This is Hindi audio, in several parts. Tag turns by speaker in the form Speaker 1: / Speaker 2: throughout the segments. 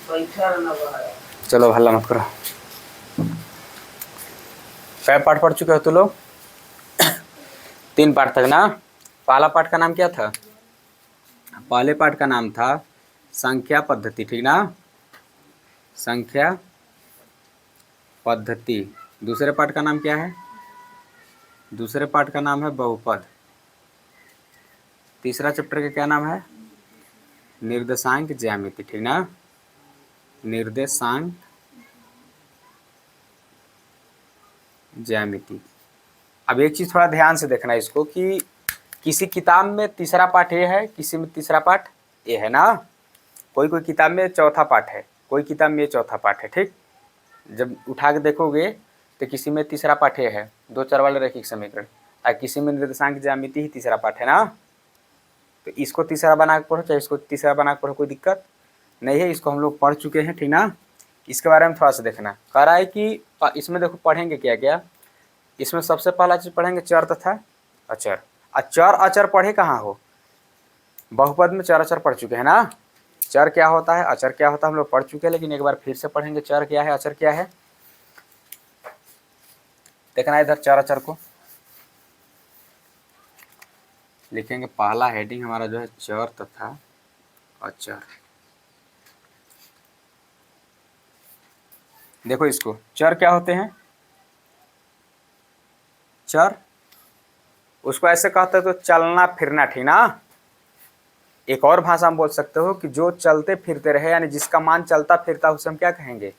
Speaker 1: चलो हल्ला मत करो। कै पाठ पढ़ चुके हो तुम लोग? 3 पाठ तक ना। पहला पाठ का नाम क्या था? पहले पाठ का नाम था संख्या पद्धति, ठीक ना? संख्या पद्धति। दूसरे पाठ का नाम क्या है? दूसरे पाठ का नाम है बहुपद। तीसरा चैप्टर का क्या नाम है? निर्देशांक ज्यामिति, ठीक ना? निर्देशांक ज्यामिति। अब एक चीज थोड़ा ध्यान से देखना इसको कि किसी किताब में तीसरा पाठ ये है, किसी में तीसरा पाठ ये है ना। कोई कोई किताब में चौथा पाठ है, कोई किताब में ये चौथा पाठ है, ठीक। जब उठा के देखोगे तो किसी में तीसरा पाठ ये है, 2 चर वाले रैखिक समीकरण, और किसी में निर्देशांक ज्यामिति ही तीसरा पाठ है ना। तो इसको तीसरा बना के पढ़ो चाहे इसको तीसरा बना के पढ़ो, कोई दिक्कत नहीं है। इसको हम लोग पढ़ चुके हैं, ठीक ना। इसके बारे में थोड़ा सा देखना। कह रहा है कि इसमें देखो पढ़ेंगे क्या क्या। इसमें सबसे पहला चीज पढ़ेंगे चर तथा अचर। चर अचर पढ़े कहाँ हो? बहुपद में चर अचर पढ़ चुके हैं ना। चर क्या होता है, अचर क्या होता है, हम लोग पढ़ चुके हैं, लेकिन एक बार फिर से पढ़ेंगे। चर क्या है, अचर क्या है, देखना इधर। चर अचर को लिखेंगे, पहला हेडिंग हमारा जो है चर तथा अचर। देखो इसको, चर क्या होते हैं? चर उसको ऐसे कहते हैं तो चलना फिरना, ठीक ना। एक और भाषा में बोल सकते हो कि जो चलते फिरते रहे, यानी जिसका मान चलता फिरता उसे हम क्या कहेंगे?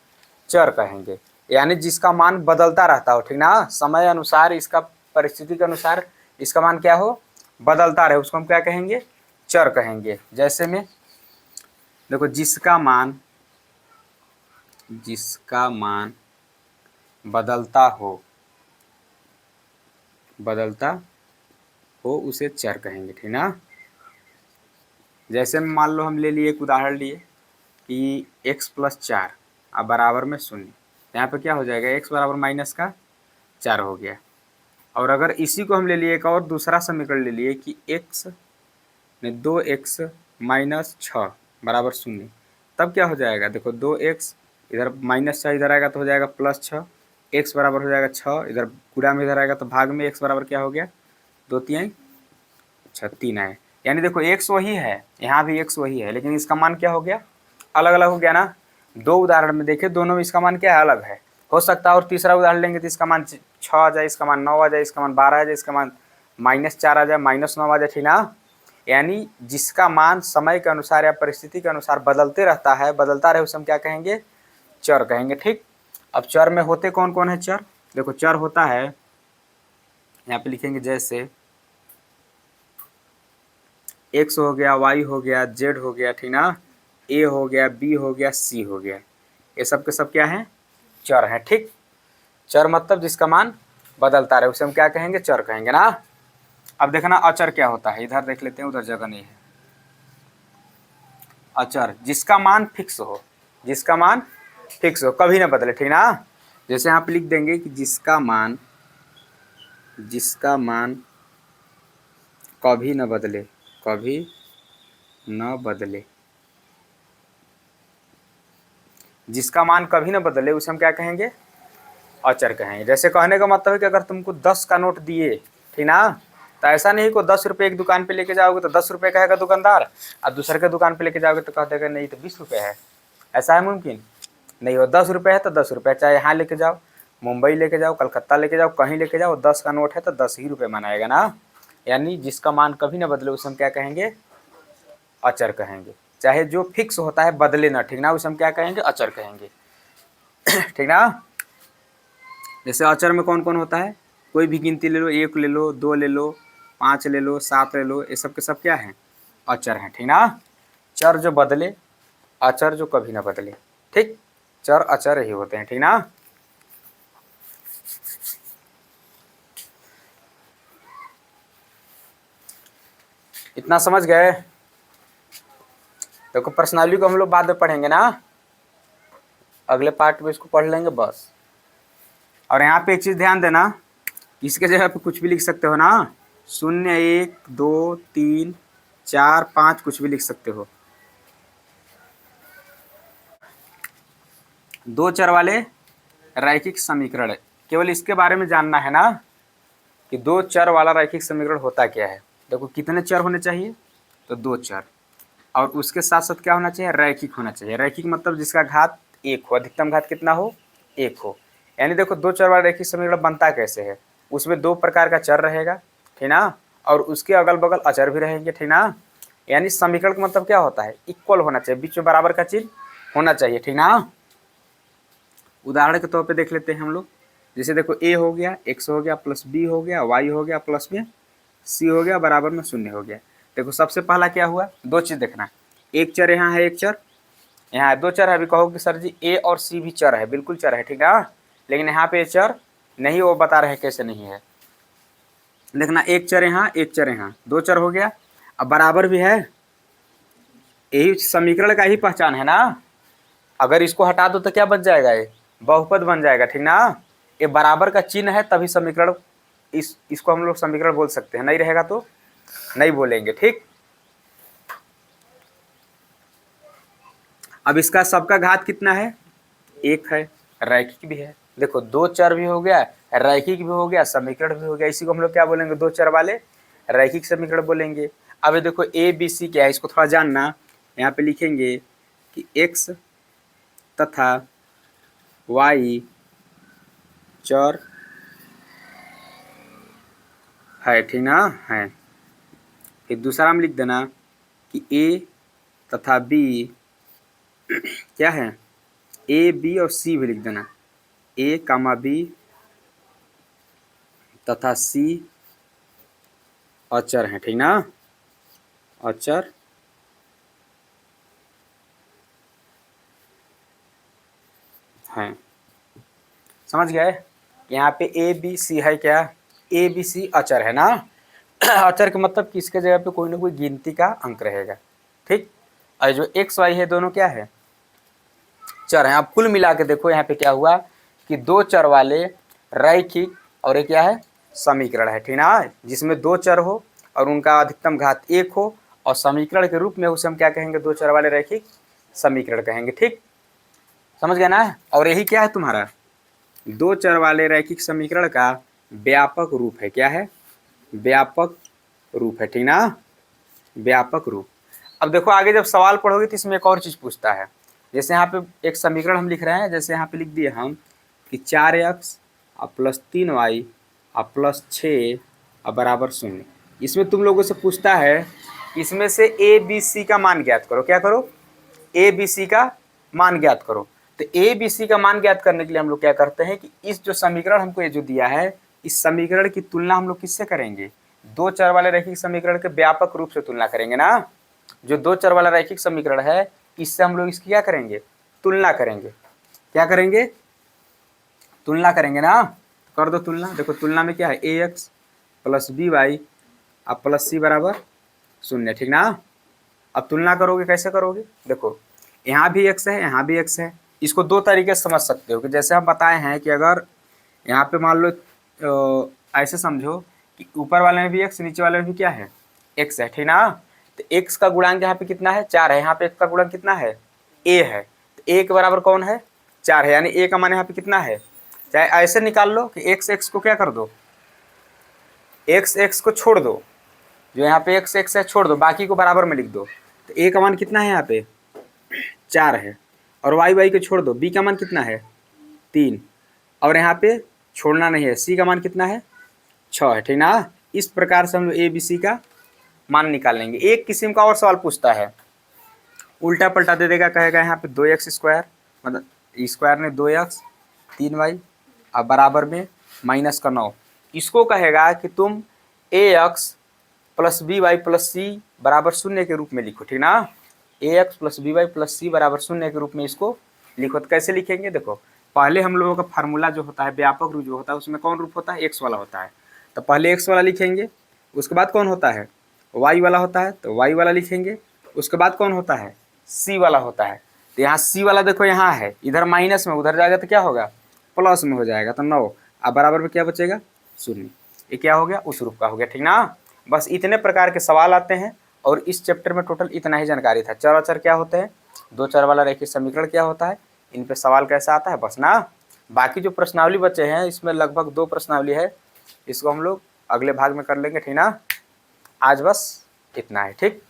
Speaker 1: चर कहेंगे। यानी जिसका मान बदलता रहता हो, ठीक ना। समय अनुसार, इसका परिस्थिति के अनुसार इसका मान क्या हो, बदलता रहे, उसको हम क्या कहेंगे? चर कहेंगे। जैसे में देखो, जिसका मान बदलता हो उसे चर कहेंगे, ठीक ना। जैसे मान लो हम ले लिए, एक उदाहरण लिए कि x + 4 अब बराबर में 0। यहाँ पे क्या हो जाएगा, x बराबर -4 हो गया। और अगर इसी को हम ले लिए, एक और दूसरा समीकरण ले लिए कि 2x - 6 बराबर 0, तब क्या हो जाएगा? देखो 2x इधर -6 इधर आएगा तो हो जाएगा +6, x बराबर हो जाएगा 6, इधर गुणा में इधर आएगा तो भाग में x बराबर क्या हो गया, 2 3 3 आए। यानी देखो x वही है, यहाँ भी x वही है, लेकिन इसका मान क्या हो गया, अलग अलग हो गया ना। 2 उदाहरण में देखे, दोनों में इसका मान क्या है, अलग है। हो सकता है और तीसरा उदाहरण लेंगे तो इसका मान 6 आ जाए, इसका मान 9 आ जाए, इसका मान 12 आ जाए, इसका मान -4 आ जाए, -9 आ जाए, ठीक ना। यानी जिसका मान समय के अनुसार या परिस्थिति के अनुसार बदलते रहता है, बदलता रहे, उसे हम क्या कहेंगे, चर कहेंगे, ठीक। अब चर में होते कौन कौन है चर? देखो चर होता है, यहाँ पे लिखेंगे जैसे x हो गया, y हो गया, z हो गया, ठीक ना, a हो गया, b हो गया, c हो गया। ये सब के सब क्या है, चर है, ठीक। चर मतलब जिसका मान बदलता रहे, उसे हम क्या कहेंगे, चर कहेंगे ना। अब देखना अचर क्या होता है, इधर देख लेते हैं, उधर जगह नहीं है। अचर जिसका मान फिक्स हो, जिसका मान फिक्स हो, कभी ना बदले, ठीक ना। जैसे यहाँ पे लिख देंगे कि जिसका मान कभी न बदले, कभी न बदले। जिसका मान कभी न बदले उसे हम क्या कहेंगे, अचर कहेंगे। जैसे कहने का मतलब है कि अगर तुमको 10 का नोट दिए, ठीक ना, तो ऐसा नहीं को 10 रुपये एक दुकान पे लेके जाओगे तो 10 रुपये कहेगा दुकानदार, और दूसरे के दुकान पे लेके जाओगे तो कह देगा नहीं तो 20 रुपये है। ऐसा है मुमकिन नहीं हो। 10 रुपये है तो 10 रुपये, चाहे यहाँ लेके जाओ, मुंबई लेके जाओ, कलकत्ता लेके जाओ, कहीं लेके जाओ, 10 का नोट है तो 10 ही रुपये मनाएगा ना। यानी जिसका मान कभी ना बदले उसे हम क्या कहेंगे, अचर कहेंगे। चाहे जो फिक्स होता है बदले ना, ठीक ना, उसे हम क्या कहेंगे, अचर कहेंगे, ठीक ना। जैसे अचर में कौन कौन होता है, कोई भी गिनती ले लो, 1 ले लो, 2 ले लो, 5 ले लो, 7 ले लो, ये सब के सब क्या है, अचर हैं, ठीक ना। चर जो बदले, अचर जो कभी ना बदले, ठीक। चर अचर ही होते हैं, ठीक ना। इतना समझ गए? देखो पर्सनालिटी को हम लोग बाद में पढ़ेंगे ना, अगले पार्ट में इसको पढ़ लेंगे बस। और यहाँ पे एक चीज़ ध्यान देना, इसके जगह पे कुछ भी लिख सकते हो ना, 0 1 2 3 4 5 कुछ भी लिख सकते हो। दो चर वाले रैखिक समीकरण, केवल इसके बारे में जानना है ना कि दो चर वाला रैखिक समीकरण होता क्या है। देखो कितने चर होने चाहिए, तो दो चर, और उसके साथ साथ क्या होना चाहिए, रैखिक होना चाहिए। रैखिक मतलब जिसका घात एक हो, अधिकतम घात कितना हो, एक हो। यानी देखो दो चर वाला रैखिक समीकरण बनता कैसे है, उसमें दो प्रकार का चर रहेगा, ठीक ना, और उसके अगल बगल अचर भी रहेंगे, ठीक ना। यानी समीकरण का मतलब क्या होता है, इक्वल होना चाहिए, बीच में बराबर का चिन्ह होना चाहिए, ठीक ना। उदाहरण के तौर पे देख लेते हैं हम लोग, जैसे देखो a हो गया, x हो गया, प्लस b हो गया, y हो गया, प्लस में c हो गया, बराबर में शून्य हो गया। देखो सबसे पहला क्या हुआ, दो चीज़ देखना, एक चर यहाँ है, एक चर यहाँ है, दो चर है। अभी कहोगे सर जी a और c भी चर है, बिल्कुल चर है, ठीक है, लेकिन यहाँ पे चर नहीं, वो बता रहे कैसे नहीं है। देखना एक चर यहाँ, एक चर यहाँ, दो चर हो गया, अब बराबर भी है, यही समीकरण का ही पहचान है ना। अगर इसको हटा दो तो क्या बच जाएगा, ये बहुपद बन जाएगा, ठीक ना। ये बराबर का चिन्ह है तभी समीकरण, इसको हम लोग समीकरण बोल सकते हैं, नहीं रहेगा तो नहीं बोलेंगे, ठीक। अब इसका सबका घात कितना है, एक है, रैखिक भी है। देखो दो चर भी हो गया, रैखिक भी हो गया, समीकरण भी हो गया, इसी को हम लोग क्या बोलेंगे, दो चर वाले रैखिक समीकरण बोलेंगे। अब देखो ए बी सी क्या है, इसको थोड़ा जानना, यहाँ पे लिखेंगे कि x तथा y चर है, ठीक ना, है। फिर दूसरा हम लिख देना कि a तथा b क्या है, a b और c भी लिख देना, a कामा b तथा c अचर है, ठीक ना, अचर है। समझ गए, यहाँ पे ए बी सी है, क्या ए बी सी अचर है ना। अचर का मतलब कि इसके जगह पे कोई ना कोई गिनती का अंक रहेगा, ठीक। और जो एक्स वाई है दोनों क्या है, चर हैं। अब कुल मिला के देखो यहाँ पे क्या हुआ कि दो चर वाले रैखिक और एक क्या है, समीकरण है, ठीक ना, जिसमें दो चर हो और उनका अधिकतम घात एक हो, और समीकरण के रूप में उसे हम क्या कहेंगे, दो चर वाले रैखिक समीकरण कहेंगे, ठीक। समझ गया ना। और यही क्या है तुम्हारा दो चर वाले रैखिक समीकरण का व्यापक रूप है, क्या है, व्यापक रूप है, ठीक ना, व्यापक रूप। अब देखो आगे जब सवाल पढ़ोगे तो इसमें एक और चीज़ पूछता है, जैसे यहाँ पे एक समीकरण हम लिख रहे हैं, जैसे यहाँ पे लिख दिए हम कि 4x और प्लस 3y और प्लस 6 और बराबर 0। इसमें तुम लोगों से पूछता है इसमें से ए बी सी का मान ज्ञात करो, क्या करो, ए बी सी का मान ज्ञात करो। तो ए बी सी का मान ज्ञात करने के लिए हम लोग क्या करते हैं कि इस जो समीकरण हमको ये जो दिया है, इस समीकरण की तुलना हम लोग किससे करेंगे, दो चर वाले रैखिक समीकरण के व्यापक रूप से तुलना करेंगे ना। जो दो चर वाला रैखिक समीकरण है इससे हम लोग इसकी क्या करेंगे, तुलना करेंगे, क्या करेंगे, तुलना करेंगे ना। कर दो तुलना, देखो तुलना में क्या है, ए एक्स प्लस बी वाई और प्लस सी बराबर 0, ठीक ना। अब तुलना करोगे, कैसे करोगे, देखो यहाँ भी x है, यहाँ भी x है। इसको दो तरीके से समझ सकते हो कि जैसे हम बताए हैं कि अगर यहाँ पे मान लो ऐसे समझो कि ऊपर वाले में भी x, नीचे वाले में भी क्या है, x है, ठीक ना। तो x का गुणांक यहाँ पे कितना है, 4 है, यहाँ पे x का गुणांक कितना है, a है। तो a के बराबर कौन है, 4 है, यानी a का मान यहाँ पे कितना है। चाहे ऐसे निकाल लो कि x को क्या कर दो, x को छोड़ दो, जो यहाँ पे x है छोड़ दो, बाकी को बराबर में लिख दो। तो a का मान कितना है, यहाँ पे 4 है, और y को छोड़ दो, b का मान कितना है 3, और यहाँ पे छोड़ना नहीं है, c का मान कितना है 6 है, ठीक ना। इस प्रकार से हम लोग ए बी सी का मान निकाल लेंगे। एक किस्म का और सवाल पूछता है, उल्टा पलटा दे देगा, कहेगा यहाँ पे 2x स्क्वायर, मतलब स्क्वायर ने 2x 3y और बराबर में माइनस का 9। इसको कहेगा कि तुम ax plus B Y plus C बराबर 0 के रूप में लिखो, ठीक ना। ax plus B Y plus C बराबर 0 के रूप में इसको लिखो। तो कैसे लिखेंगे, देखो पहले हम लोगों का फार्मूला जो होता है, व्यापक रूप जो होता है, उसमें कौन रूप होता है, x वाला होता है। तो पहले x वाला लिखेंगे, उसके बाद कौन होता है, y वाला होता है, तो y वाला लिखेंगे, उसके बाद कौन होता है, c वाला होता है। तो यहाँ c वाला देखो यहाँ है, इधर माइनस में, उधर जाएगा तो क्या होगा, प्लस में हो जाएगा, तो 9, अब बराबर में क्या बचेगा 0। ये क्या हो गया, उस रूप का हो गया, ठीक ना। बस इतने प्रकार के सवाल आते हैं, और इस चैप्टर में टोटल इतना ही जानकारी था। चर अचर क्या होते हैं, दो चर वाला रैखिक समीकरण क्या होता है, इन पे सवाल कैसा आता है बस ना। बाकी जो प्रश्नावली बचे हैं इसमें लगभग 2 प्रश्नावली है, इसको हम लोग अगले भाग में कर लेंगे, ठीक ना। आज बस इतना है, ठीक।